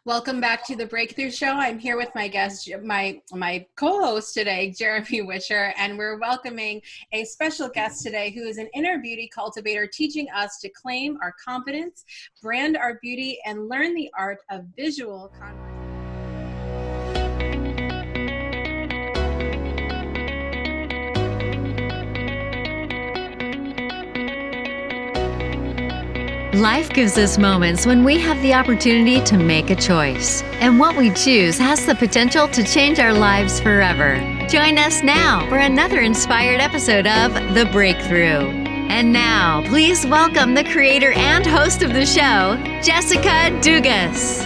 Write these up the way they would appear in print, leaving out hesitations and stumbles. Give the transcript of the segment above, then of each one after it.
Welcome back to the Breakthrough Show. I'm here with my guest, my co-host today, Jeremy Wisher, and we're welcoming a special guest today who is an inner beauty cultivator, teaching us to claim our confidence, brand our beauty, and learn the art of visual conversation. Life gives us moments when we have the opportunity to make a choice, and what we choose has the potential to change our lives forever. Join us now for another inspired episode of The Breakthrough. And now, please welcome the creator and host of the show, Jessica Dugas.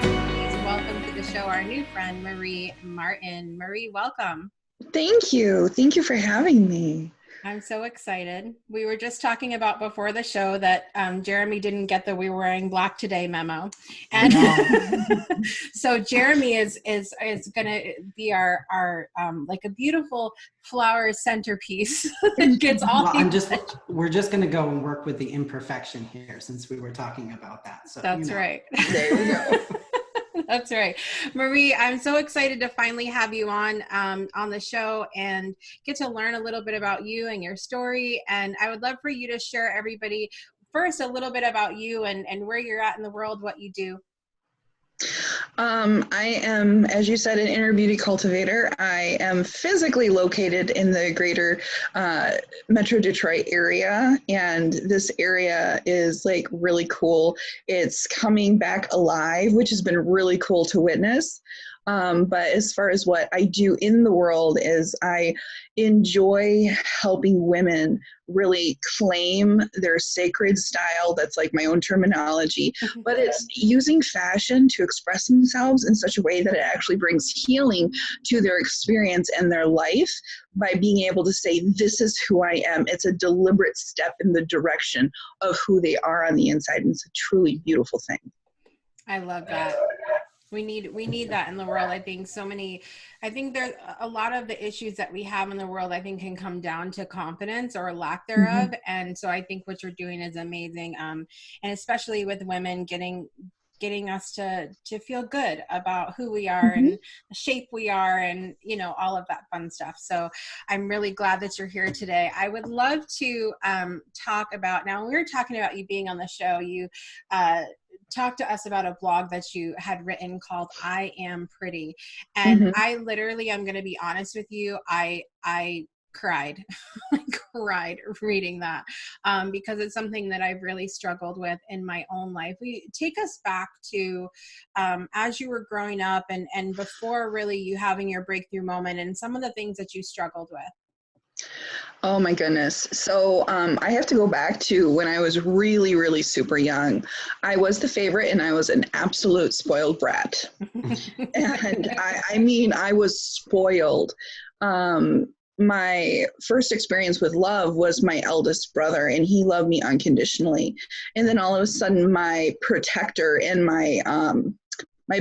Please welcome to the show our new friend, Marie Martin. Marie, welcome. Thank you. Thank you for having me. I'm so excited. We were just talking about before the show that Jeremy didn't get the "we were wearing black today" memo, and so Jeremy is going to be our like a beautiful flower centerpiece that gets all. Well, we're just going to go and work with the imperfection here, since we were talking about that. So that's right. There we go. That's right. Marie, I'm so excited to finally have you on the show and get to learn a little bit about you and your story. And I would love for you to share everybody first a little bit about you and where you're at in the world, what you do. I am, as you said, an inner beauty cultivator. I am physically located in the greater Metro Detroit area, and this area is like really cool. It's coming back alive, which has been really cool to witness. But as far as what I do in the world is I enjoy helping women really claim their sacred style. That's like my own terminology, but it's using fashion to express themselves in such a way that it actually brings healing to their experience and their life by being able to say, this is who I am. It's a deliberate step in the direction of who they are on the inside. And it's a truly beautiful thing. I love that. We need that in the world. I think there's a lot of the issues that we have in the world, I think, can come down to confidence or lack thereof. Mm-hmm. And so I think what you're doing is amazing. And especially with women getting us to feel good about who we are, mm-hmm. and the shape we are, and all of that fun stuff. So I'm really glad that you're here today. I would love to talk about, now when we were talking about you being on the show, you talked to us about a blog that you had written called I Am Pretty. And mm-hmm. I literally, I'm going to be honest with you, I cried. I cried reading that because it's something that I've really struggled with in my own life. Take us back to as you were growing up and before really you having your breakthrough moment and some of the things that you struggled with. Oh my goodness. So I have to go back to when I was really, really super young. I was the favorite and I was an absolute spoiled brat. And I was spoiled. My first experience with love was my eldest brother, and he loved me unconditionally. And then all of a sudden my protector and my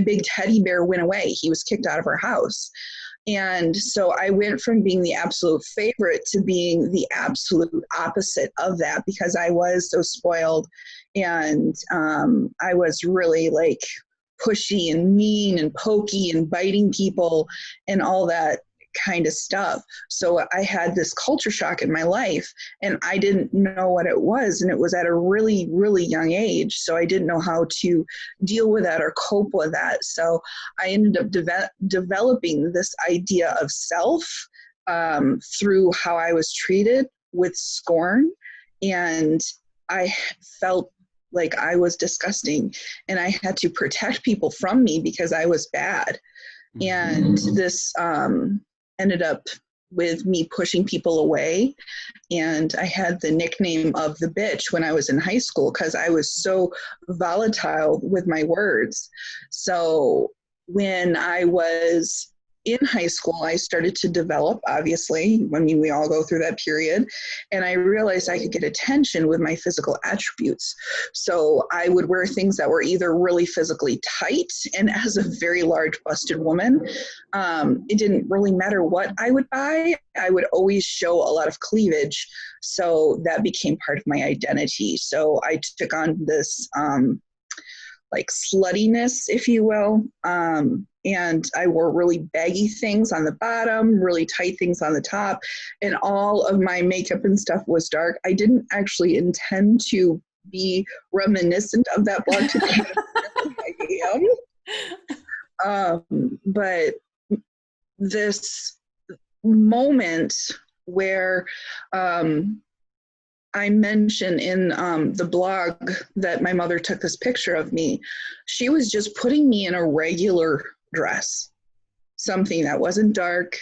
big teddy bear went away. He was kicked out of our house. And so I went from being the absolute favorite to being the absolute opposite of that because I was so spoiled, and I was really like pushy and mean and pokey and biting people and all that kind of stuff. So I had this culture shock in my life and I didn't know what it was, and it was at a really, really young age. So I didn't know how to deal with that or cope with that. So I ended up developing this idea of self through how I was treated with scorn, and I felt like I was disgusting and I had to protect people from me because I was bad. And this ended up with me pushing people away. And I had the nickname of the bitch when I was in high school because I was so volatile with my words. So when I was in high school, I started to develop, obviously. I mean, we all go through that period. And I realized I could get attention with my physical attributes. So I would wear things that were either really physically tight, and as a very large busted woman, it didn't really matter what I would buy. I would always show a lot of cleavage. So that became part of my identity. So I took on this like sluttiness, if you will. And I wore really baggy things on the bottom, really tight things on the top, and all of my makeup and stuff was dark. I didn't actually intend to be reminiscent of that blog today. I am. But this moment where I mention in the blog that my mother took this picture of me, she was just putting me in a regular dress, something that wasn't dark,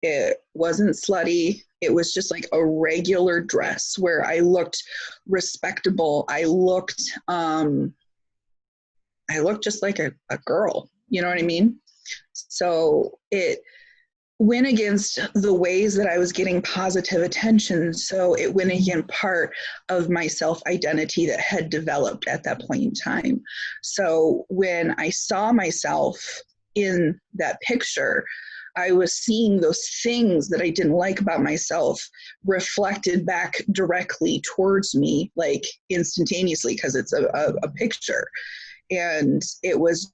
it wasn't slutty, it was just like a regular dress where I looked respectable. I looked just like a girl, you know what I mean? So it went against the ways that I was getting positive attention. So it went against part of my self-identity that had developed at that point in time. So when I saw myself in that picture, I was seeing those things that I didn't like about myself reflected back directly towards me, like instantaneously, because it's a picture. And it was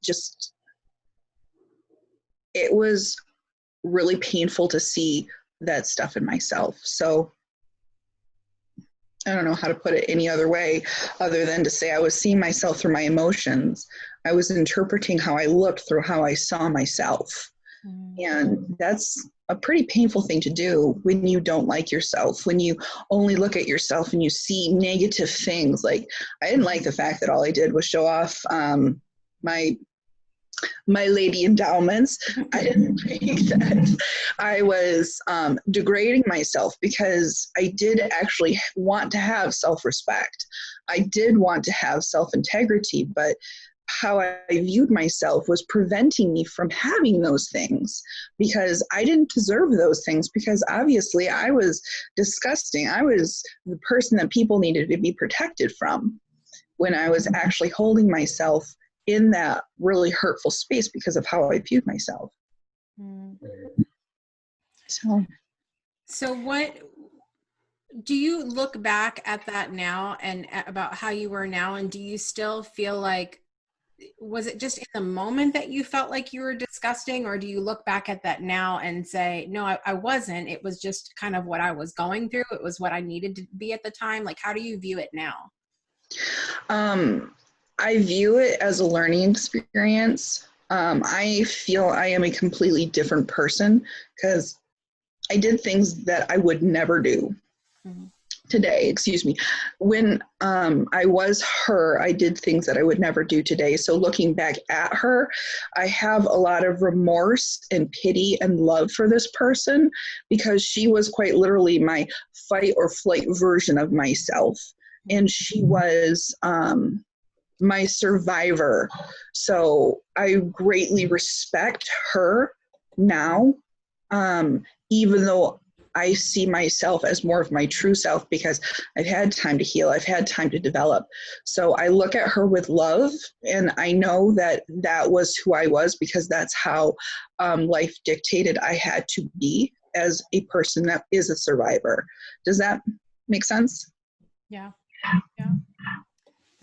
really painful to see that stuff in myself. So I don't know how to put it any other way other than to say I was seeing myself through my emotions. I was interpreting how I looked through how I saw myself. And that's a pretty painful thing to do when you don't like yourself, when you only look at yourself and you see negative things. Like, I didn't like the fact that all I did was show off my lady endowments. I didn't like that I was degrading myself, because I did actually want to have self-respect. I did want to have self-integrity, but how I viewed myself was preventing me from having those things, because I didn't deserve those things, because obviously I was disgusting. I was the person that people needed to be protected from, when I was actually holding myself in that really hurtful space because of how I viewed myself. So what do you look back at that now and about how you were now, and do you still feel like, was it just in the moment that you felt like you were disgusting, or do you look back at that now and say, no, I wasn't, it was just kind of what I was going through, it was what I needed to be at the time? Like, how do you view it now? I view it as a learning experience. I feel I am a completely different person because I did things that I would never do today, excuse me. When I was her, I did things that I would never do today. So looking back at her, I have a lot of remorse and pity and love for this person, because she was quite literally my fight or flight version of myself. And she was my survivor. So I greatly respect her now, even though I see myself as more of my true self, because I've had time to heal. I've had time to develop. So I look at her with love, and I know that that was who I was, because that's how life dictated I had to be as a person that is a survivor. Does that make sense? Yeah.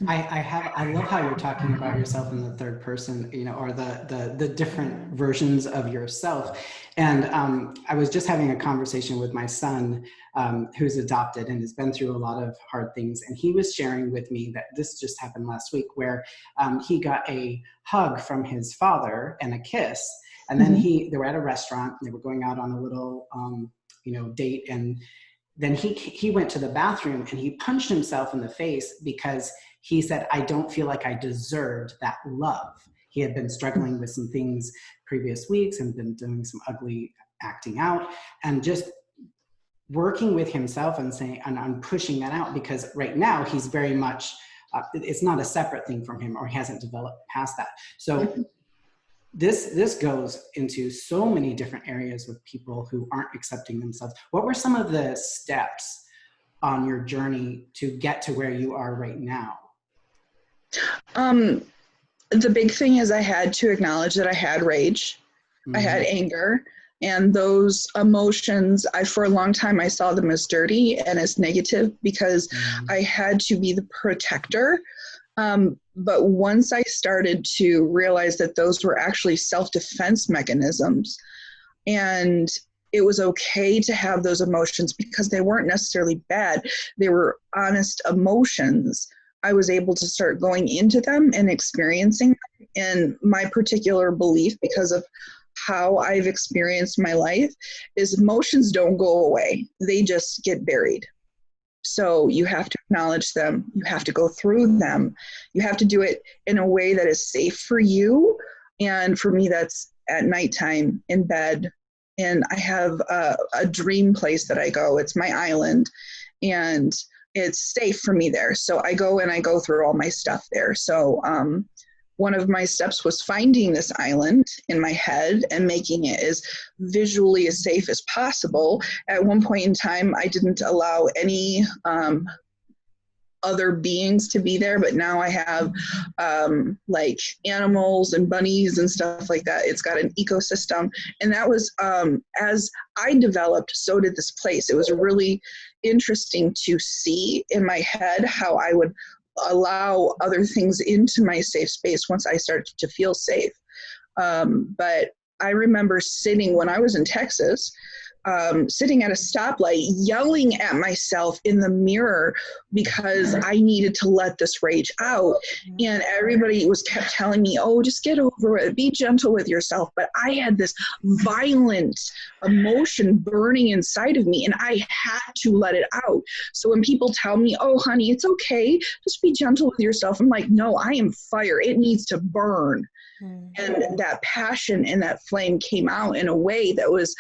I love how you're talking about yourself in the third person, or the different versions of yourself. And I was just having a conversation with my son, who's adopted and has been through a lot of hard things. And he was sharing with me that this just happened last week, where he got a hug from his father and a kiss. And then they were at a restaurant, and they were going out on a little, date. And then he went to the bathroom and he punched himself in the face, because he said, I don't feel like I deserved that love. He had been struggling with some things previous weeks and been doing some ugly acting out, and just working with himself and saying, and I'm pushing that out, because right now he's very much, it's not a separate thing from him, or he hasn't developed past that. So this goes into so many different areas with people who aren't accepting themselves. What were some of the steps on your journey to get to where you are right now? The big thing is I had to acknowledge that I had rage, I had anger, and those emotions, for a long time, I saw them as dirty and as negative, because I had to be the protector But once I started to realize that those were actually self-defense mechanisms, and it was okay to have those emotions because they weren't necessarily bad, they were honest emotions, I was able to start going into them and experiencing them. And my particular belief, because of how I've experienced my life, is emotions don't go away. They just get buried. So you have to acknowledge them. You have to go through them. You have to do it in a way that is safe for you. And for me, that's at nighttime in bed. And I have a dream place that I go. It's my island. And it's safe for me there. So I go and I go through all my stuff there. So one of my steps was finding this island in my head and making it as visually as safe as possible. At one point in time, I didn't allow any other beings to be there, but now I have like animals and bunnies and stuff like that. It's got an ecosystem. And that was, as I developed, so did this place. It was really interesting to see in my head how I would allow other things into my safe space once I started to feel safe. But I remember sitting when I was in Texas, sitting at a stoplight, yelling at myself in the mirror because I needed to let this rage out. And everybody kept telling me, oh, just get over it, be gentle with yourself. But I had this violent emotion burning inside of me, and I had to let it out. So when people tell me, oh, honey, it's okay, just be gentle with yourself, I'm like, no, I am fire. It needs to burn. And that passion and that flame came out in a way that was,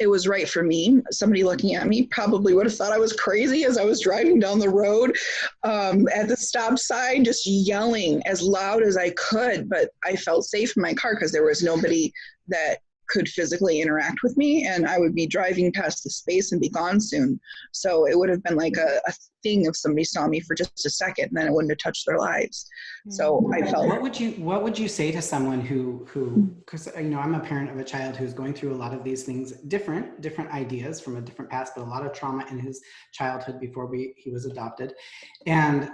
it was right for me. Somebody looking at me probably would have thought I was crazy as I was driving down the road at the stop sign, just yelling as loud as I could. But I felt safe in my car because there was nobody that could physically interact with me, and I would be driving past the space and be gone soon. So it would have been like a thing if somebody saw me for just a second, and then it wouldn't have touched their lives. So I felt. What would you say to someone who because I'm a parent of a child who's going through a lot of these things, different ideas from a different past, but a lot of trauma in his childhood before he was adopted. And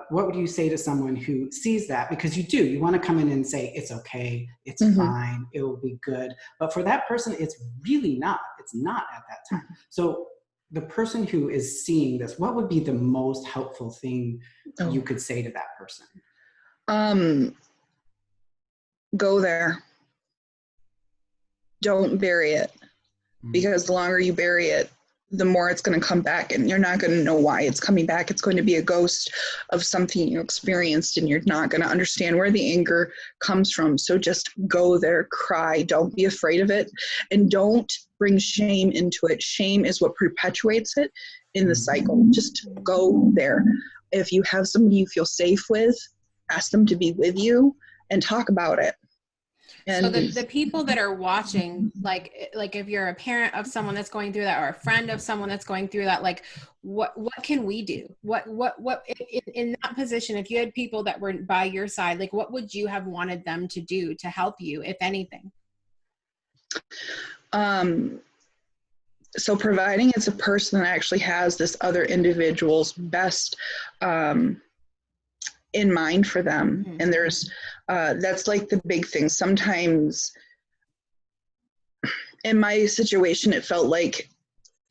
what would you say to someone who sees that? Because you want to come in and say, it's okay, it's fine, it will be good. But for that person, it's really not. It's not at that time. So the person who is seeing this, what would be the most helpful thing you could say to that person? Go there. Don't bury it, because the longer you bury it, the more it's going to come back, and you're not going to know why it's coming back. It's going to be a ghost of something you experienced, and you're not going to understand where the anger comes from. So just go there, cry. Don't be afraid of it, and don't bring shame into it. Shame is what perpetuates it in the cycle. Just go there. If you have somebody you feel safe with, ask them to be with you and talk about it. And so the people that are watching, like if you're a parent of someone that's going through that, or a friend of someone that's going through that, like what can we do? What in that position, if you had people that were by your side, like what would you have wanted them to do to help you, if anything? So providing it's a person that actually has this other individual's best in mind for them. And there's that's like the big thing. Sometimes in my situation, it felt like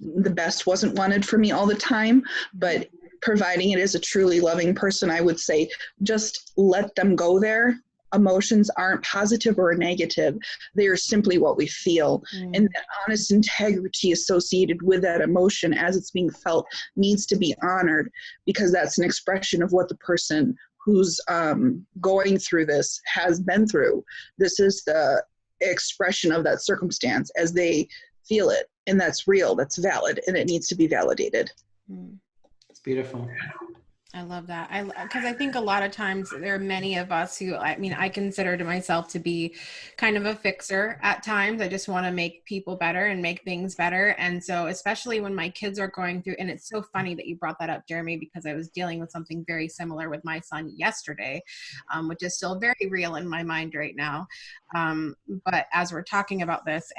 the best wasn't wanted for me all the time, but providing it as a truly loving person, I would say just let them go there. Emotions aren't positive or negative. They are simply what we feel. And that honest integrity associated with that emotion as it's being felt needs to be honored, because that's an expression of what the person who's going through this has been through. This is the expression of that circumstance as they feel it. And that's real, that's valid, and it needs to be validated. It's beautiful. I love that. Because I think a lot of times there are many of us who, I consider to myself to be kind of a fixer at times. I just want to make people better and make things better. And so especially when my kids are going through, and it's so funny that you brought that up, Jeremy, because I was dealing with something very similar with my son yesterday, which is still very real in my mind right now. But as we're talking about this,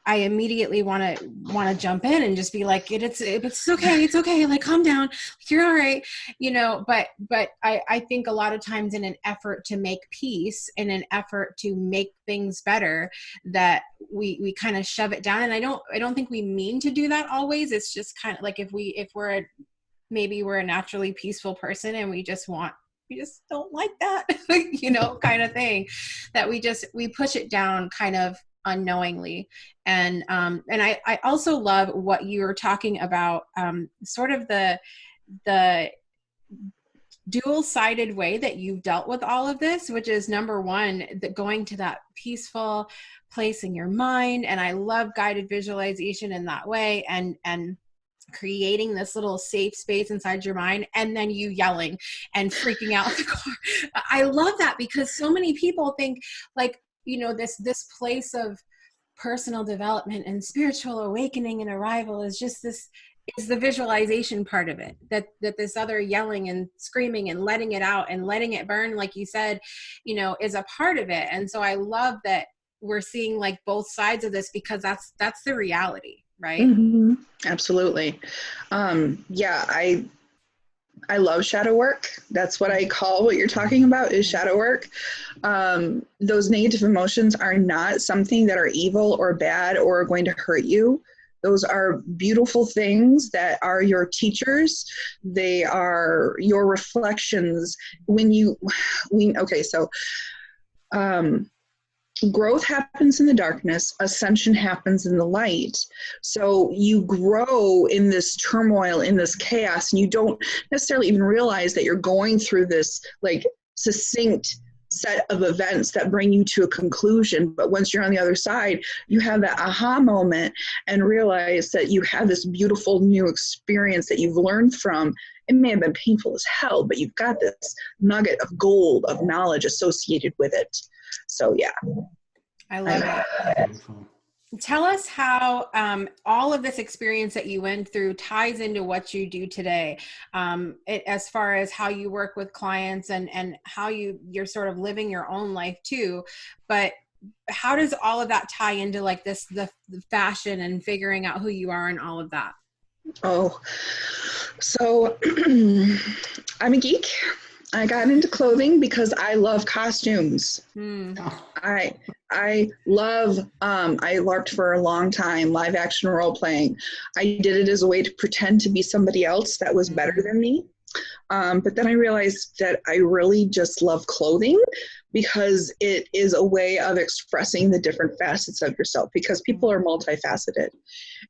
I immediately want to jump in and just be like, it's okay. It's okay. Like, calm down. You're all right. But I think a lot of times in an effort to make peace, in an effort to make things better, that we kind of shove it down. And I don't think we mean to do that always. It's just kind of like, maybe we're a naturally peaceful person and we just don't like that, kind of thing, that we push it down kind of unknowingly. And I also love what you were talking about, sort of the dual-sided way that you've dealt with all of this, which is, number one, that going to that peaceful place in your mind. And I love guided visualization in that way, and creating this little safe space inside your mind, and then you yelling and freaking out the car. I love that, because so many people think like, this place of personal development and spiritual awakening and arrival is the visualization part of it, that this other yelling and screaming and letting it out and letting it burn, like you said, is a part of it. And so I love that we're seeing like both sides of this, because that's the reality. Right. Mm-hmm. Absolutely. Yeah, I love shadow work. That's what I call what you're talking about, is shadow work. Those negative emotions are not something that are evil or bad or going to hurt you. Those are beautiful things that are your teachers. They are your reflections. Growth happens in the darkness, ascension happens in the light. So you grow in this turmoil, in this chaos, and you don't necessarily even realize that you're going through this like succinct set of events that bring you to a conclusion. But once you're on the other side, you have that aha moment and realize that you have this beautiful new experience that you've learned from. It may have been painful as hell, but you've got this nugget of gold of knowledge associated with it. So yeah. I love it. Beautiful. Tell us how all of this experience that you went through ties into what you do today, as far as how you work with clients and how you're sort of living your own life too. But how does all of that tie into like the fashion and figuring out who you are and all of that? Oh, so I'm a geek. I got into clothing because I love costumes. I love, I LARPed for a long time, live action role playing. I did it as a way to pretend to be somebody else that was better than me. But then I realized that I really just love clothing because it is a way of expressing the different facets of yourself, because people are multifaceted.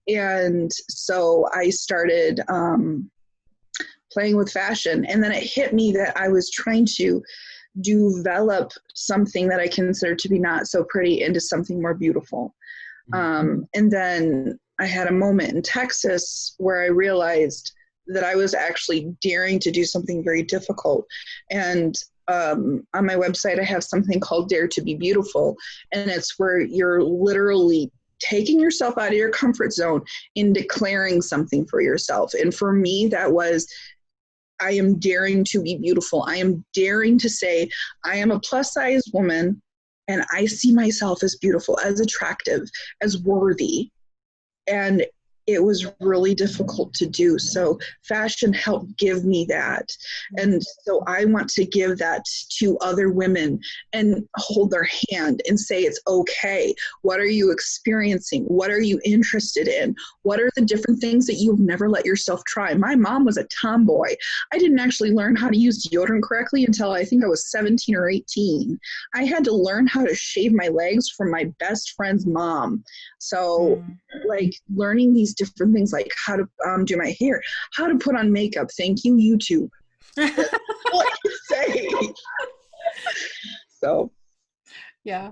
And so I started playing with fashion. And then it hit me that I was trying to develop something that I consider to be not so pretty into something more beautiful. And then I had a moment in Texas where I realized that I was actually daring to do something very difficult. And on my website, I have something called Dare to Be Beautiful. And it's where you're literally taking yourself out of your comfort zone and declaring something for yourself. And for me, that was, I am daring to be beautiful. I am daring to say, I am a plus size woman and I see myself as beautiful, as attractive, as worthy. And it was really difficult to do. So fashion helped give me that. And so I want to give that to other women and hold their hand and say, it's okay. What are you experiencing? What are you interested in? What are the different things that you've never let yourself try? My mom was a tomboy. I didn't actually learn how to use deodorant correctly until I think I was 17 or 18. I had to learn how to shave my legs from my best friend's mom. So like learning these different things, like how to do my hair, how to put on makeup. Thank you, YouTube. What you say? So yeah.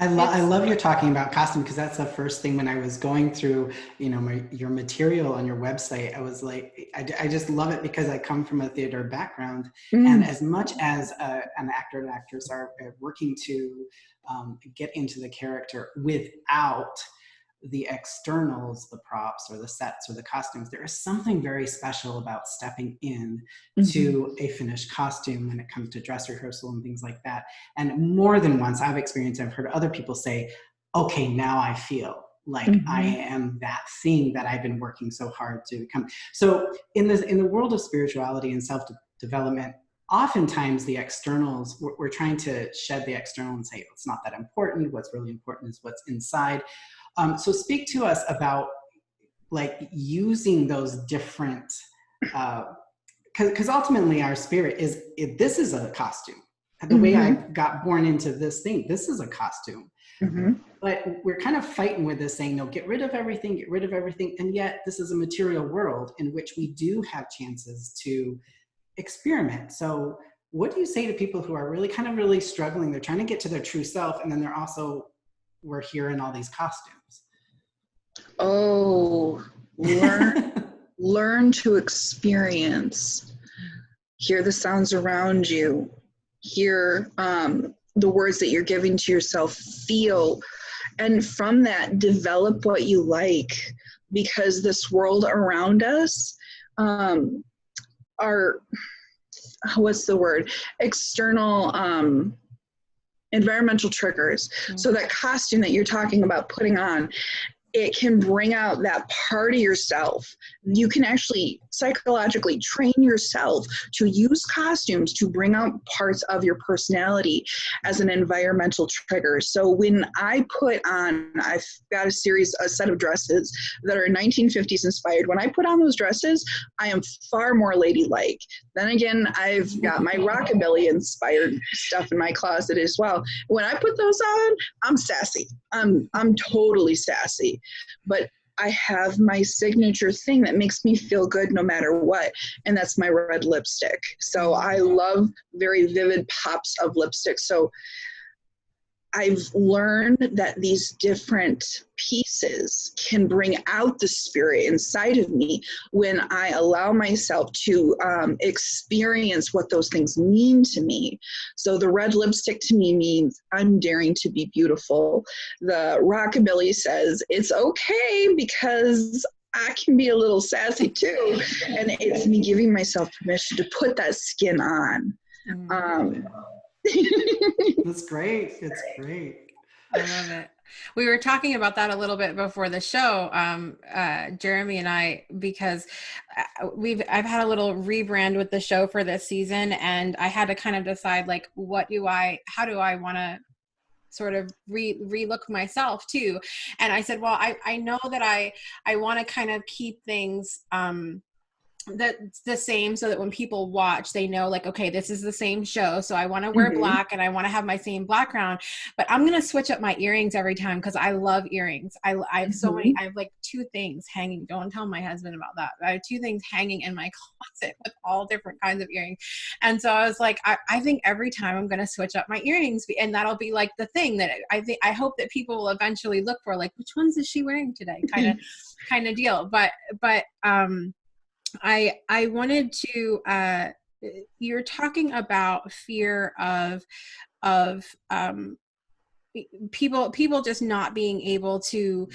I love you're talking about costume, because that's the first thing when I was going through, your material on your website. I was like, I just love it because I come from a theater background, and as much as an actor and actress are working to get into the character without the externals, the props or the sets or the costumes, there is something very special about stepping in to a finished costume when it comes to dress rehearsal and things like that. And more than once I've experienced, I've heard other people say, okay, now I feel like I am that thing that I've been working so hard to become. So in the world of spirituality and self-development, oftentimes the externals, we're trying to shed the external and say, it's not that important. What's really important is what's inside. So speak to us about like using those different, because ultimately our spirit this is a costume. The way I got born into this thing, this is a costume. But we're kind of fighting with this saying, no, get rid of everything, get rid of everything. And yet this is a material world in which we do have chances to experiment. So what do you say to people who are really struggling? They're trying to get to their true self, and then we're here in all these costumes. Oh, learn to experience. Hear the sounds around you. Hear the words that you're giving to yourself. Feel. And from that, develop what you like, because this world around us are, what's the word? External environmental triggers. So that costume that you're talking about putting on, it can bring out that part of yourself. You can actually psychologically train yourself to use costumes to bring out parts of your personality as an environmental trigger. So when I put on, I've got a set of dresses that are 1950s inspired. When I put on those dresses, I am far more ladylike. Then again, I've got my rockabilly inspired stuff in my closet as well. When I put those on, I'm sassy. I'm totally sassy. But I have my signature thing that makes me feel good no matter what, and that's my red lipstick. So I love very vivid pops of lipstick. So I've learned that these different pieces can bring out the spirit inside of me when I allow myself to experience what those things mean to me. So the red lipstick to me means I'm daring to be beautiful. The rockabilly says it's okay because I can be a little sassy too. And it's me giving myself permission to put that skin on. That's great. It's great. I love it. We were talking about that a little bit before the show, Jeremy and I, because I've had a little rebrand with the show for this season, and I had to kind of decide like, how do I want to sort of relook myself too. And I said, well, I know that I want to kind of keep things, the same, so that when people watch, they know like, okay, this is the same show. So I want to wear black and I want to have my same background, but I'm going to switch up my earrings every time because I love earrings. I have so many, I have like 2 things hanging. Don't tell my husband about that. I have 2 things hanging in my closet with all different kinds of earrings. And so I was like, I think every time I'm going to switch up my earrings, and that'll be like the thing that I hope that people will eventually look for, like, which ones is she wearing today? Kind of deal. But I wanted to, you're talking about fear of people just not being able to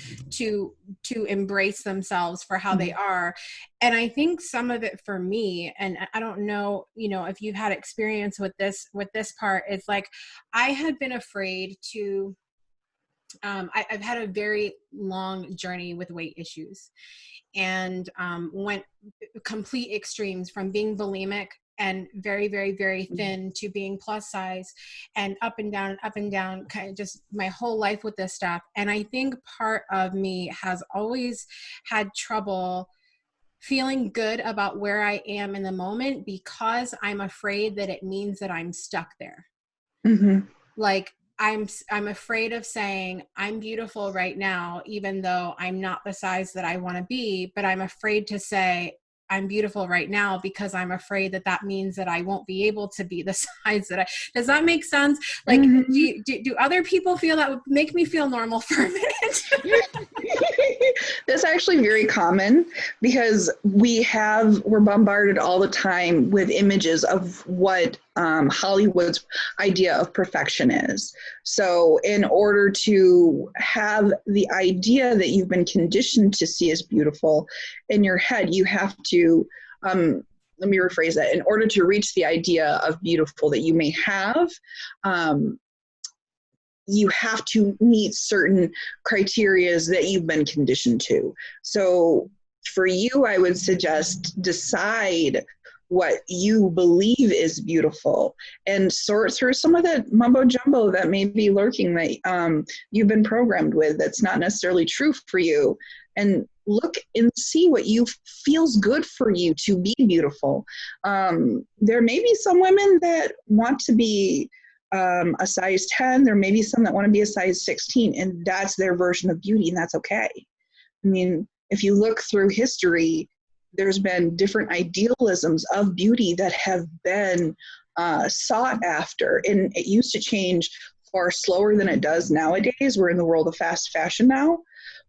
embrace themselves for how they are. And I think some of it for me, and I don't know, if you've had experience with this part, it's like, I had been afraid to, I've had a very long journey with weight issues, and went complete extremes from being bulimic and very, very, very thin to being plus size, and up and down, kind of just my whole life with this stuff. And I think part of me has always had trouble feeling good about where I am in the moment, because I'm afraid that it means that I'm stuck there. Like, I'm afraid of saying I'm beautiful right now, even though I'm not the size that I want to be, but I'm afraid to say I'm beautiful right now because I'm afraid that means that I won't be able to be the size that does that make sense? Like, do other people feel that? Would make me feel normal for a minute. That's actually very common, because we're bombarded all the time with images of what Hollywood's idea of perfection is. So in order to have the idea that you've been conditioned to see as beautiful in your head, you have to, let me rephrase that, in order to reach the idea of beautiful that you may have, you have to meet certain criterias that you've been conditioned to. So for you, I would suggest decide what you believe is beautiful and sort through some of that mumbo jumbo that may be lurking that you've been programmed with that's not necessarily true for you, and look and see what you feels good for you to be beautiful. There may be some women that want to be a size 10. There may be some that want to be a size 16, and that's their version of beauty, and that's okay. I mean, if you look through history, there's been different idealisms of beauty that have been sought after, and it used to change far slower than it does nowadays. We're in the world of fast fashion now,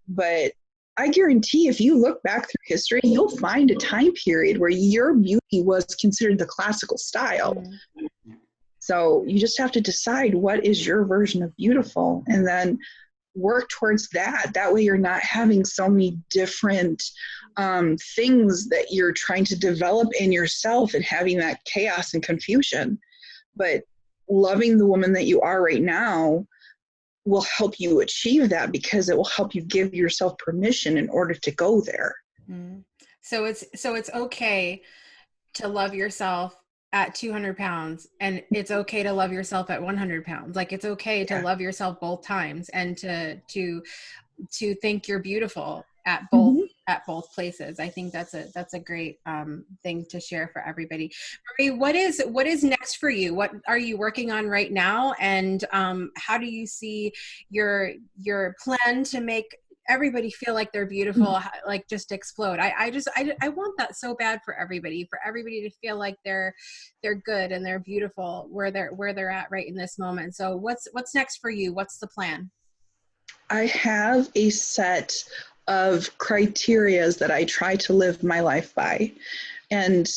but I guarantee if you look back through history, you'll find a time period where your beauty was considered the classical style. Mm-hmm. So you just have to decide what is your version of beautiful and then work towards that. That way you're not having so many different things that you're trying to develop in yourself and having that chaos and confusion. But loving the woman that you are right now will help you achieve that, because it will help you give yourself permission in order to go there. Mm. So it's okay to love yourself at 200 pounds, and it's okay to love yourself at 100 pounds. Like, it's okay to love yourself both times, and to think you're beautiful at both, mm-hmm. at both places. I think that's a great thing to share for everybody. Marie, what is next for you? What are you working on right now? And how do you see your plan to make everybody feel like they're beautiful, like just explode? I want that so bad for everybody to feel like they're good and they're beautiful where they're at right in this moment. So what's next for you? What's the plan? I have a set of criterias that I try to live my life by, and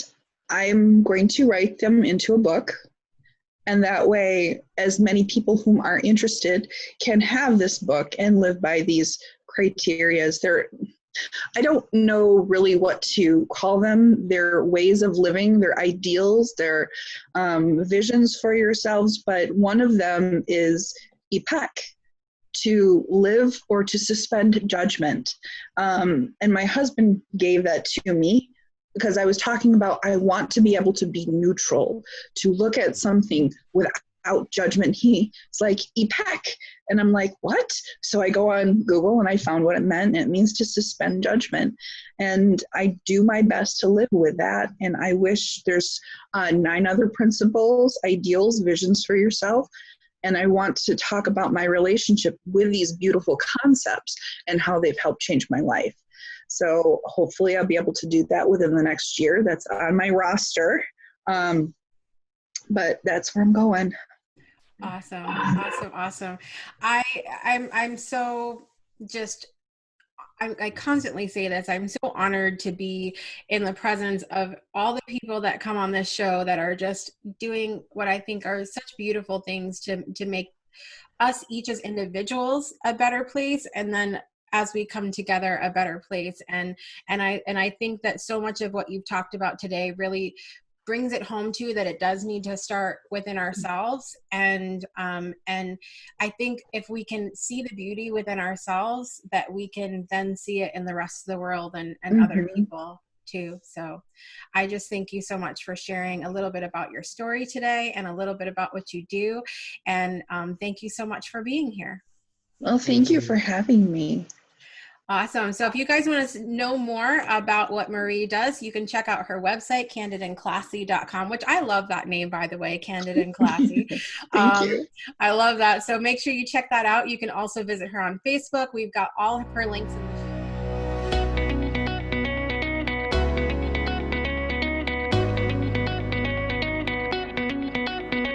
I'm going to write them into a book. And that way, as many people whom are interested can have this book and live by these criterias. I don't know really what to call them. They're ways of living, they're ideals, they're visions for yourselves. But one of them is IPEC, to live or to suspend judgment. And my husband gave that to me because I was talking about, I want to be able to be neutral, to look at something without judgment. He's like, IPEC. And I'm like, what? So I go on Google and I found what it meant. It means to suspend judgment. And I do my best to live with that. And I wish there's 9 other principles, ideals, visions for yourself. And I want to talk about my relationship with these beautiful concepts and how they've helped change my life. So hopefully I'll be able to do that within the next year. That's on my roster. But that's where I'm going. Awesome. I'm so just, I constantly say this, I'm so honored to be in the presence of all the people that come on this show that are just doing what I think are such beautiful things to make us each as individuals a better place, and then as we come together a better place. And I think that so much of what you've talked about today really brings it home to that it does need to start within ourselves. And I think if we can see the beauty within ourselves, that we can then see it in the rest of the world and mm-hmm. other people too. So I just thank you so much for sharing a little bit about your story today and a little bit about what you do. And thank you so much for being here. Well, thank you for having me. Awesome. So if you guys want to know more about what Marie does, you can check out her website, candidandclassy.com, which I love that name, by the way, Candid and Classy. Thank you. I love that. So make sure you check that out. You can also visit her on Facebook. We've got all of her links in the show.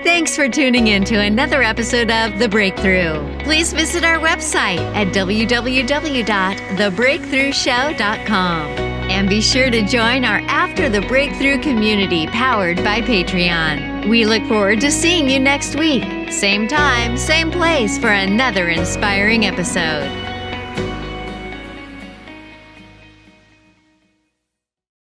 Thanks for tuning in to another episode of The Breakthrough. Please visit our website at www.thebreakthroughshow.com. And be sure to join our After the Breakthrough community powered by Patreon. We look forward to seeing you next week. Same time, same place for another inspiring episode.